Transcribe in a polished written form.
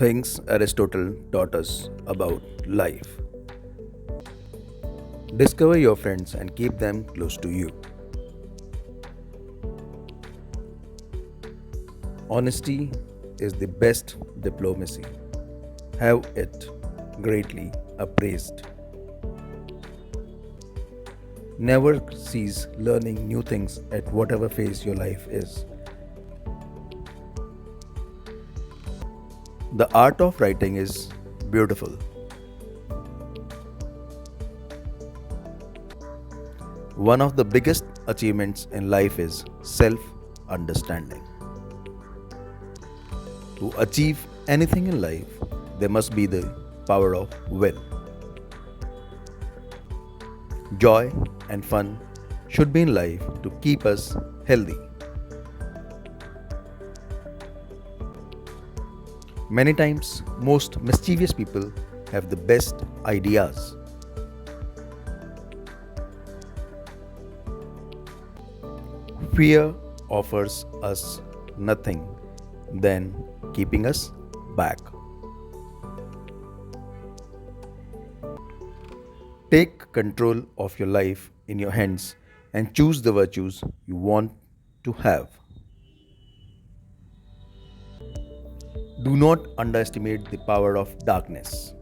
Things Aristotle taught us about life. Discover your friends and keep them close to you. Honesty is the best diplomacy. Have it greatly appraised. Never cease learning new things at whatever phase your life is. The art of writing is beautiful. One of the biggest achievements in life is self understanding. To achieve anything in life, there must be the power of will. Joy and fun should be in life to keep us healthy. Many times, most mischievous people have the best ideas. Fear offers us nothing than keeping us back. Take control of your life in your hands and choose the virtues you want to have. Do not underestimate the power of darkness.